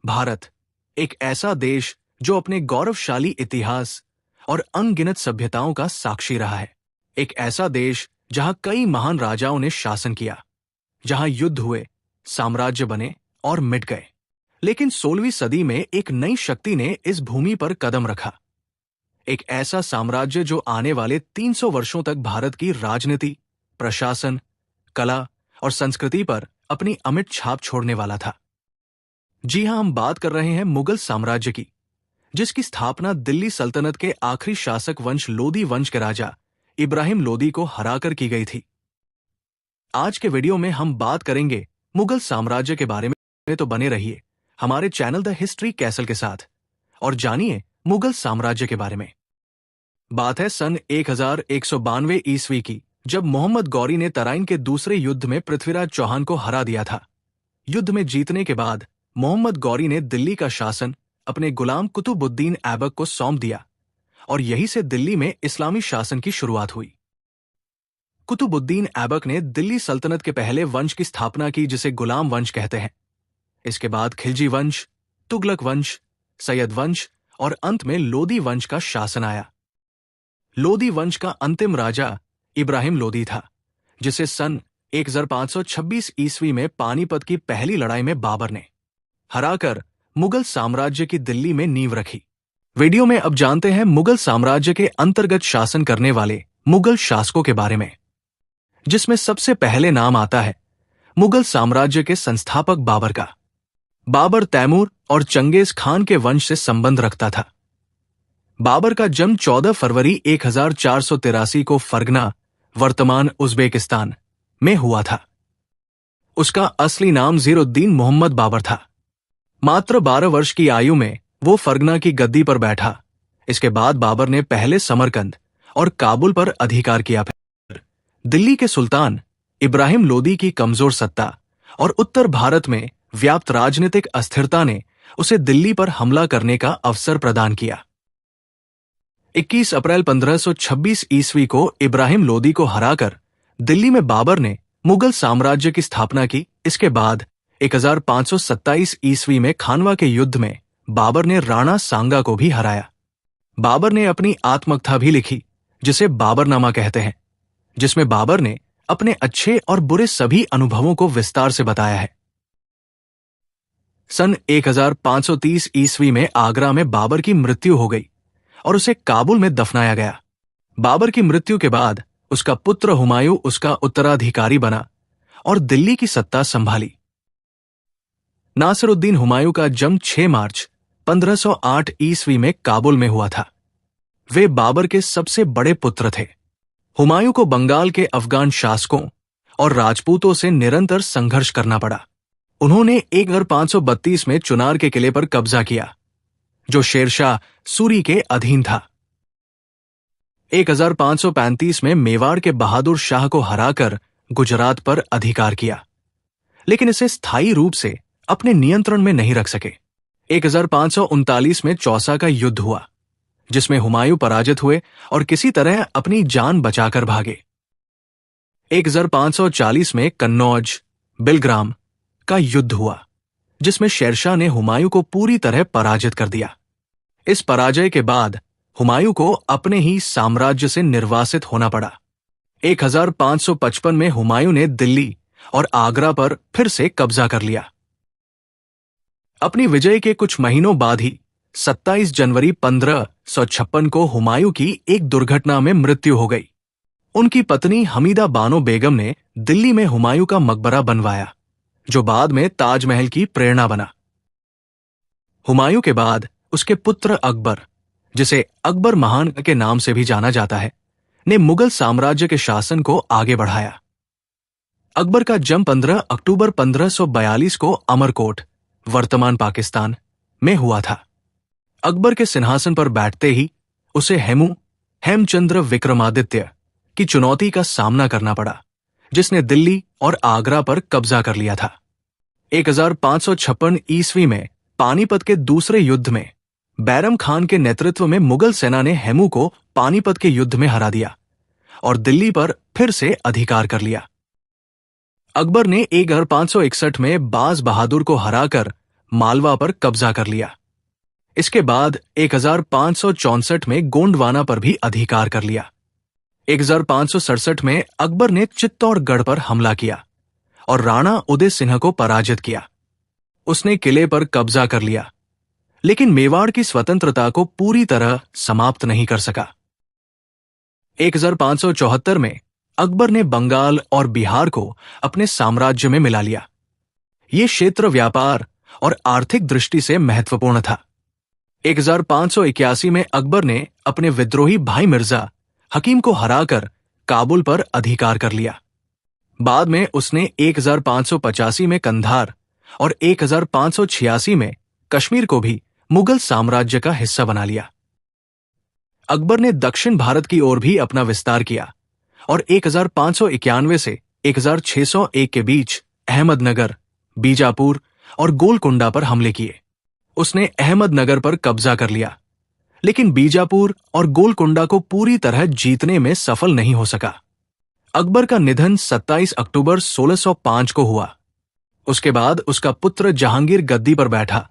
भारत एक ऐसा देश जो अपने गौरवशाली इतिहास और अनगिनत सभ्यताओं का साक्षी रहा है। एक ऐसा देश जहां कई महान राजाओं ने शासन किया, जहां युद्ध हुए, साम्राज्य बने और मिट गए। लेकिन 16वीं सदी में एक नई शक्ति ने इस भूमि पर कदम रखा। एक ऐसा साम्राज्य जो आने वाले 300 वर्षों तक भारत की राजनीति, प्रशासन, कला और संस्कृति पर अपनी अमिट छाप छोड़ने वाला था। जी हां, हम बात कर रहे हैं मुगल साम्राज्य की, जिसकी स्थापना दिल्ली सल्तनत के आखिरी शासक वंश लोदी वंश के राजा इब्राहिम लोदी को हराकर की गई थी। आज के वीडियो में हम बात करेंगे मुगल साम्राज्य के बारे में, तो बने रहिए हमारे चैनल द हिस्ट्री कैसल के साथ और जानिए मुगल साम्राज्य के बारे में। बात है सन 1192 ईस्वी की, जब मोहम्मद गौरी ने तराइन के दूसरे युद्ध में पृथ्वीराज चौहान को हरा दिया था। युद्ध में जीतने के बाद मोहम्मद गौरी ने दिल्ली का शासन अपने गुलाम कुतुबुद्दीन ऐबक को सौंप दिया और यहीं से दिल्ली में इस्लामी शासन की शुरुआत हुई। कुतुबुद्दीन ऐबक ने दिल्ली सल्तनत के पहले वंश की स्थापना की, जिसे गुलाम वंश कहते हैं। इसके बाद खिलजी वंश, तुगलक वंश, सैयद वंश और अंत में लोदी वंश का शासन आया। लोदी वंश का अंतिम राजा इब्राहिम लोदी था, जिसे सन 1526 ईस्वी में पानीपत की पहली लड़ाई में बाबर ने हराकर मुगल साम्राज्य की दिल्ली में नींव रखी। वीडियो में अब जानते हैं मुगल साम्राज्य के अंतर्गत शासन करने वाले मुगल शासकों के बारे में, जिसमें सबसे पहले नाम आता है मुगल साम्राज्य के संस्थापक बाबर का। बाबर तैमूर और चंगेज खान के वंश से संबंध रखता था। बाबर का जन्म 14 फरवरी 1483 को फरगना, वर्तमान उज्बेकिस्तान में हुआ था। उसका असली नाम ज़ीरुद्दीन मोहम्मद बाबर था। मात्र 12 वर्ष की आयु में वो फरगना की गद्दी पर बैठा। इसके बाद बाबर ने पहले समरकंद और काबुल पर अधिकार किया। फिर दिल्ली के सुल्तान इब्राहिम लोदी की कमजोर सत्ता और उत्तर भारत में व्याप्त राजनीतिक अस्थिरता ने उसे दिल्ली पर हमला करने का अवसर प्रदान किया। 21 अप्रैल 1526 ईस्वी को इब्राहिम लोदी को हराकर दिल्ली में बाबर ने मुगल साम्राज्य की स्थापना की। इसके बाद 1527 ईस्वी में खानवा के युद्ध में बाबर ने राणा सांगा को भी हराया। बाबर ने अपनी आत्मकथा भी लिखी, जिसे बाबरनामा कहते हैं, जिसमें बाबर ने अपने अच्छे और बुरे सभी अनुभवों को विस्तार से बताया है। सन 1530 ईस्वी में आगरा में बाबर की मृत्यु हो गई और उसे काबुल में दफनाया गया। बाबर की मृत्यु के बाद उसका पुत्र हुमायूं उसका उत्तराधिकारी बना और दिल्ली की सत्ता संभाली। नासिरुद्दीन हुमायूं का जन्म 6 मार्च 1508 ईस्वी में काबुल में हुआ था। वे बाबर के सबसे बड़े पुत्र थे। हुमायूं को बंगाल के अफगान शासकों और राजपूतों से निरंतर संघर्ष करना पड़ा। उन्होंने 1532 में चुनार के किले पर कब्जा किया, जो शेरशाह सूरी के अधीन था। 1535 में मेवाड़ के बहादुर शाह को हराकर गुजरात पर अधिकार किया, लेकिन इसे स्थायी रूप से अपने नियंत्रण में नहीं रख सके। 1539 में चौसा का युद्ध हुआ, जिसमें हुमायूं पराजित हुए और किसी तरह अपनी जान बचाकर भागे। 1540 में कन्नौज, बिलग्राम का युद्ध हुआ, जिसमें शेरशाह ने हुमायूं को पूरी तरह पराजित कर दिया। इस पराजय के बाद हुमायूं को अपने ही साम्राज्य से निर्वासित होना पड़ा। 1555 में हुमायूं ने दिल्ली और आगरा पर फिर से कब्जा कर लिया। अपनी विजय के कुछ महीनों बाद ही 27 जनवरी 1556 को हुमायूं की एक दुर्घटना में मृत्यु हो गई। उनकी पत्नी हमीदा बानो बेगम ने दिल्ली में हुमायूं का मकबरा बनवाया, जो बाद में ताजमहल की प्रेरणा बना। हुमायूं के बाद उसके पुत्र अकबर, जिसे अकबर महान के नाम से भी जाना जाता है, ने मुगल साम्राज्य के शासन को आगे बढ़ाया। अकबर का जन्म 15 अक्टूबर 1542 को अमरकोट, वर्तमान पाकिस्तान में हुआ था। अकबर के सिंहासन पर बैठते ही उसे हेमचंद्र विक्रमादित्य की चुनौती का सामना करना पड़ा, जिसने दिल्ली और आगरा पर कब्जा कर लिया था। 1556 ईस्वी में पानीपत के दूसरे युद्ध में बैरम खान के नेतृत्व में मुगल सेना ने हेमू को पानीपत के युद्ध में हरा दिया और दिल्ली पर फिर से अधिकार कर लिया। अकबर ने 1561 में बाज बहादुर को हराकर मालवा पर कब्जा कर लिया। इसके बाद 1564 में गोंडवाना पर भी अधिकार कर लिया। 1567 में अकबर ने चित्तौड़गढ़ पर हमला किया और राणा उदय सिंह को पराजित किया। उसने किले पर कब्जा कर लिया, लेकिन मेवाड़ की स्वतंत्रता को पूरी तरह समाप्त नहीं कर सका। 1574 में अकबर ने बंगाल और बिहार को अपने साम्राज्य में मिला लिया। ये क्षेत्र व्यापार और आर्थिक दृष्टि से महत्वपूर्ण था। 1581 में अकबर ने अपने विद्रोही भाई मिर्जा हकीम को हराकर काबुल पर अधिकार कर लिया। बाद में उसने 1585 में कंधार और 1586 में कश्मीर को भी मुगल साम्राज्य का हिस्सा बना लिया। अकबर ने दक्षिण भारत की ओर भी अपना विस्तार किया और 1591 से 1601 के बीच अहमदनगर, बीजापुर और गोलकुंडा पर हमले किए। उसने अहमदनगर पर कब्जा कर लिया, लेकिन बीजापुर और गोलकुंडा को पूरी तरह जीतने में सफल नहीं हो सका। अकबर का निधन 27 अक्टूबर 1605 को हुआ। उसके बाद उसका पुत्र जहांगीर गद्दी पर बैठा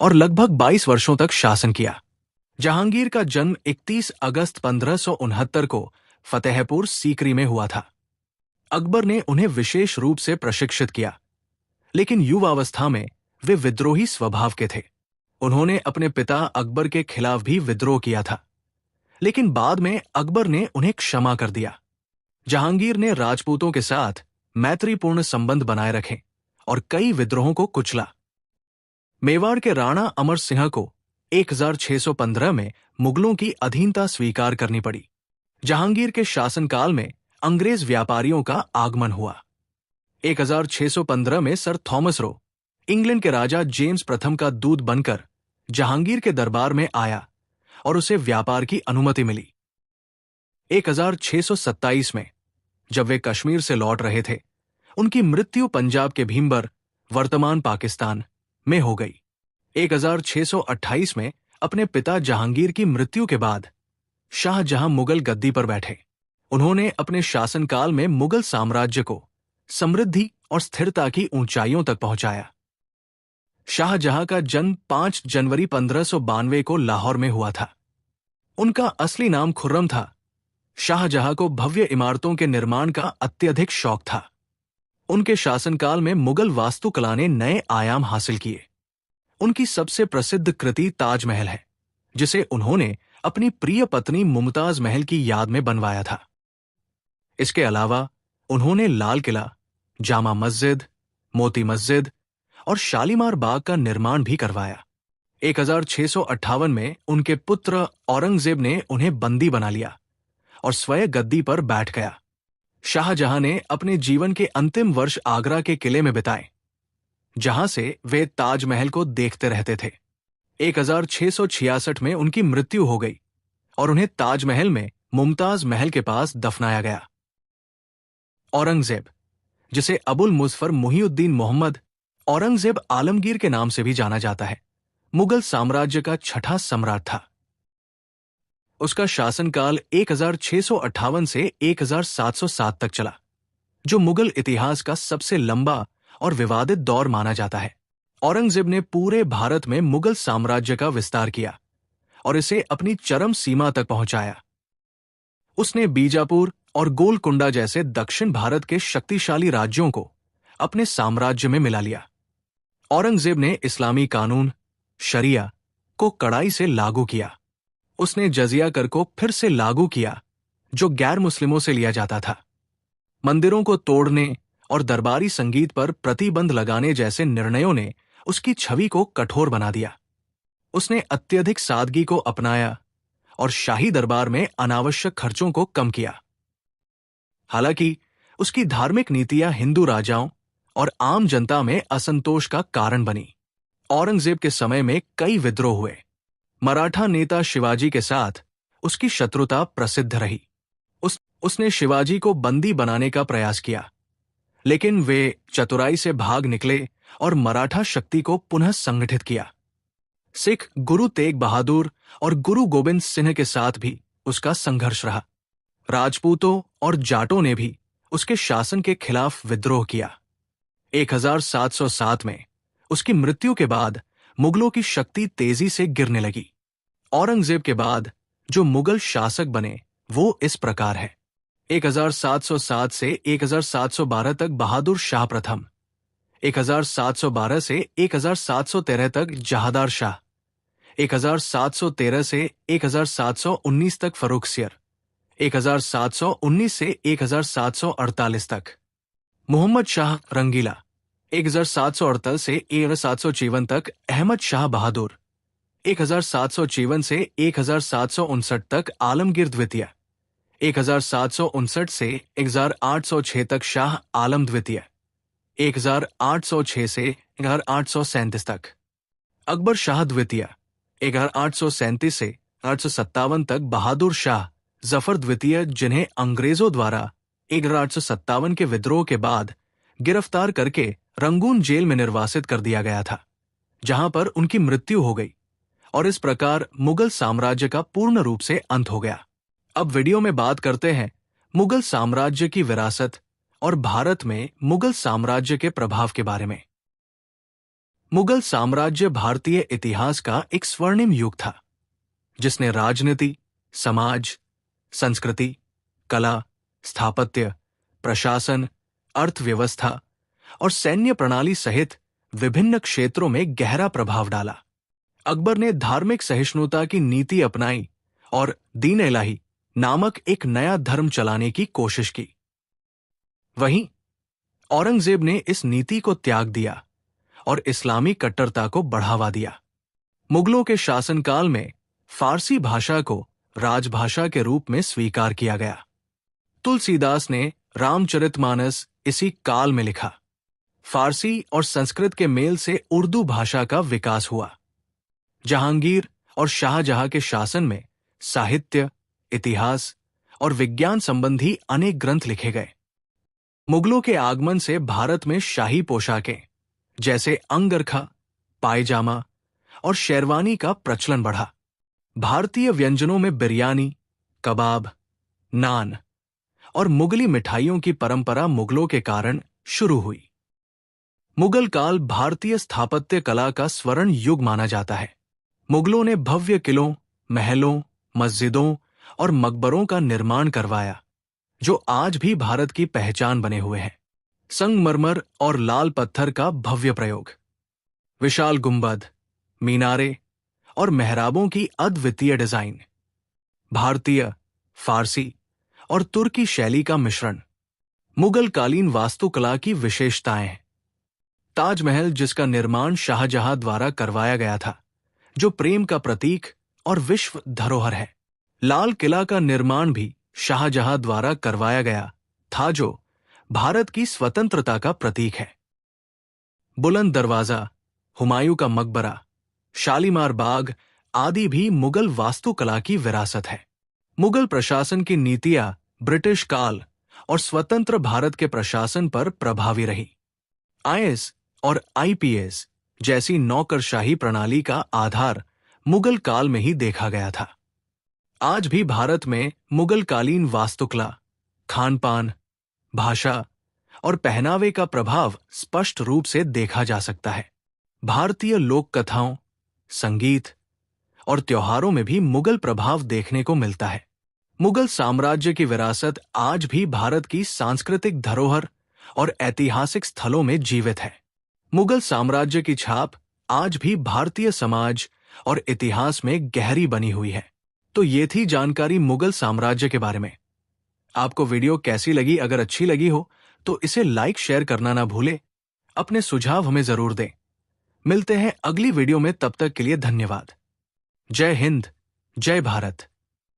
और लगभग 22 वर्षों तक शासन किया। जहांगीर का जन्म 31 अगस्त 1569 को फतेहपुर सीकरी में हुआ था। अकबर ने उन्हें विशेष रूप से प्रशिक्षित किया, लेकिन युवावस्था में वे विद्रोही स्वभाव के थे। उन्होंने अपने पिता अकबर के खिलाफ भी विद्रोह किया था, लेकिन बाद में अकबर ने उन्हें क्षमा कर दिया। जहांगीर ने राजपूतों के साथ मैत्रीपूर्ण संबंध बनाए रखे और कई विद्रोहों को कुचला। मेवाड़ के राणा अमर सिंह को 1615 में मुगलों की अधीनता स्वीकार करनी पड़ी। जहांगीर के शासनकाल में अंग्रेज व्यापारियों का आगमन हुआ। 1615 में सर थॉमस रो, इंग्लैंड के राजा जेम्स प्रथम का दूत बनकर जहांगीर के दरबार में आया और उसे व्यापार की अनुमति मिली। 1627 में जब वे कश्मीर से लौट रहे थे, उनकी मृत्यु पंजाब के भीमबर, वर्तमान पाकिस्तान में हो गई। 1628 में अपने पिता जहांगीर की मृत्यु के बाद शाहजहां मुगल गद्दी पर बैठे। उन्होंने अपने शासनकाल में मुगल साम्राज्य को समृद्धि और स्थिरता की ऊंचाइयों तक पहुंचाया। शाहजहां का जन्म 5 जनवरी 1592 को लाहौर में हुआ था। उनका असली नाम खुर्रम था। शाहजहां को भव्य इमारतों के निर्माण का अत्यधिक शौक था। उनके शासनकाल में मुगल वास्तुकला ने नए आयाम हासिल किए। उनकी सबसे प्रसिद्ध कृति ताजमहल है, जिसे उन्होंने अपनी प्रिय पत्नी मुमताज महल की याद में बनवाया था। इसके अलावा उन्होंने लाल किला, जामा मस्जिद, मोती मस्जिद और शालीमार बाग का निर्माण भी करवाया। 1658 में उनके पुत्र औरंगजेब ने उन्हें बंदी बना लिया और स्वयं गद्दी पर बैठ गया। शाहजहां ने अपने जीवन के अंतिम वर्ष आगरा के किले में बिताए, जहां से वे ताजमहल को देखते रहते थे। 1666 में उनकी मृत्यु हो गई और उन्हें ताजमहल में मुमताज महल के पास दफनाया गया। औरंगजेब, जिसे अबुल मुजफ्फर मुहिउद्दीन मोहम्मद औरंगजेब आलमगीर के नाम से भी जाना जाता है, मुगल साम्राज्य का छठा सम्राट था। उसका शासनकाल 1658 से 1707 तक चला, जो मुगल इतिहास का सबसे लंबा और विवादित दौर माना जाता है। औरंगजेब ने पूरे भारत में मुगल साम्राज्य का विस्तार किया और इसे अपनी चरम सीमा तक पहुंचाया। उसने बीजापुर और गोलकुंडा जैसे दक्षिण भारत के शक्तिशाली राज्यों को अपने साम्राज्य में मिला लिया। औरंगजेब ने इस्लामी कानून, शरिया को कड़ाई से लागू किया। उसने जजिया कर को फिर से लागू किया, जो गैर मुस्लिमों से लिया जाता था। मंदिरों को तोड़ने और दरबारी संगीत पर प्रतिबंध लगाने जैसे निर्णयों ने उसकी छवि को कठोर बना दिया। उसने अत्यधिक सादगी को अपनाया और शाही दरबार में अनावश्यक खर्चों को कम किया। हालांकि उसकी धार्मिक नीतियां हिंदू राजाओं और आम जनता में असंतोष का कारण बनी। औरंगजेब के समय में कई विद्रोह हुए। मराठा नेता शिवाजी के साथ उसकी शत्रुता प्रसिद्ध रही। उसने शिवाजी को बंदी बनाने का प्रयास किया, लेकिन वे चतुराई से भाग निकले और मराठा शक्ति को पुनः संगठित किया। सिख गुरु तेग बहादुर और गुरु गोबिंद सिंह के साथ भी उसका संघर्ष रहा। राजपूतों और जाटों ने भी उसके शासन के खिलाफ विद्रोह किया। 1707 में उसकी मृत्यु के बाद मुगलों की शक्ति तेजी से गिरने लगी। औरंगजेब के बाद जो मुगल शासक बने वो इस प्रकार है। 1707 से 1712 तक बहादुर शाह प्रथम, 1712 से 1713 तक जहादार शाह, 1713 से 1719 तक फर्रुखसियर, 1719 से 1748 तक मोहम्मद शाह रंगीला, 1748 से 1754 तक अहमद शाह बहादुर, 1754 से 1759 तक आलमगीर द्वितीय, 1759 से 1806 तक शाह आलम द्वितीय, 1806 से 1837 तक अकबर शाह द्वितीय, 1837 से 1857 तक बहादुर शाह जफर द्वितीय, जिन्हें अंग्रेजों द्वारा 1857 के विद्रोह के बाद गिरफ्तार करके रंगून जेल में निर्वासित कर दिया गया था, जहां पर उनकी मृत्यु हो गई और इस प्रकार मुगल साम्राज्य का पूर्ण रूप से अंत हो गया। अब वीडियो में बात करते हैं मुगल साम्राज्य की विरासत और भारत में मुगल साम्राज्य के प्रभाव के बारे में। मुगल साम्राज्य भारतीय इतिहास का एक स्वर्णिम युग था, जिसने राजनीति, समाज, संस्कृति, कला, स्थापत्य, प्रशासन, अर्थव्यवस्था और सैन्य प्रणाली सहित विभिन्न क्षेत्रों में गहरा प्रभाव डाला। अकबर ने धार्मिक सहिष्णुता की नीति अपनाई और दीन इलाही नामक एक नया धर्म चलाने की कोशिश की। वहीं औरंगजेब ने इस नीति को त्याग दिया और इस्लामी कट्टरता को बढ़ावा दिया। मुगलों के शासनकाल में फारसी भाषा को राजभाषा के रूप में स्वीकार किया गया। तुलसीदास ने रामचरितमानस इसी काल में लिखा। फारसी और संस्कृत के मेल से उर्दू भाषा का विकास हुआ। जहांगीर और शाहजहां के शासन में साहित्य, इतिहास और विज्ञान संबंधी अनेक ग्रंथ लिखे गए। मुगलों के आगमन से भारत में शाही पोशाकें जैसे अंगरखा, पायजामा और शेरवानी का प्रचलन बढ़ा। भारतीय व्यंजनों में बिरयानी, कबाब, नान और मुगली मिठाइयों की परंपरा मुगलों के कारण शुरू हुई। मुगल काल भारतीय स्थापत्य कला का स्वर्ण युग माना जाता है। मुगलों ने भव्य किलों, महलों, मस्जिदों और मकबरों का निर्माण करवाया, जो आज भी भारत की पहचान बने हुए हैं। संगमरमर और लाल पत्थर का भव्य प्रयोग, विशाल गुंबद, मीनारे और मेहराबों की अद्वितीय डिजाइन, भारतीय, फारसी और तुर्की शैली का मिश्रण मुगल कालीन वास्तुकला की विशेषताएं हैं। ताजमहल, जिसका निर्माण शाहजहां द्वारा करवाया गया था, जो प्रेम का प्रतीक और विश्व धरोहर है। लाल किला का निर्माण भी शाहजहां द्वारा करवाया गया था, जो भारत की स्वतंत्रता का प्रतीक है। बुलंद दरवाजा, हुमायूं का मकबरा, शालीमार बाग आदि भी मुगल वास्तुकला की विरासत है। मुगल प्रशासन की नीतियां ब्रिटिश काल और स्वतंत्र भारत के प्रशासन पर प्रभावी रही। आईएएस और आईपीएस जैसी नौकरशाही प्रणाली का आधार मुगल काल में ही देखा गया था। आज भी भारत में मुगल कालीन वास्तुकला, खान-पान, भाषा और पहनावे का प्रभाव स्पष्ट रूप से देखा जा सकता है। भारतीय लोक कथाओं, संगीत और त्योहारों में भी मुगल प्रभाव देखने को मिलता है। मुगल साम्राज्य की विरासत आज भी भारत की सांस्कृतिक धरोहर और ऐतिहासिक स्थलों में जीवित है। मुगल साम्राज्य की छाप आज भी भारतीय समाज और इतिहास में गहरी बनी हुई है। तो ये थी जानकारी मुगल साम्राज्य के बारे में। आपको वीडियो कैसी लगी? अगर अच्छी लगी हो तो इसे लाइक शेयर करना ना भूले। अपने सुझाव हमें जरूर दें। मिलते हैं अगली वीडियो में, तब तक के लिए धन्यवाद। जय हिंद, जय भारत।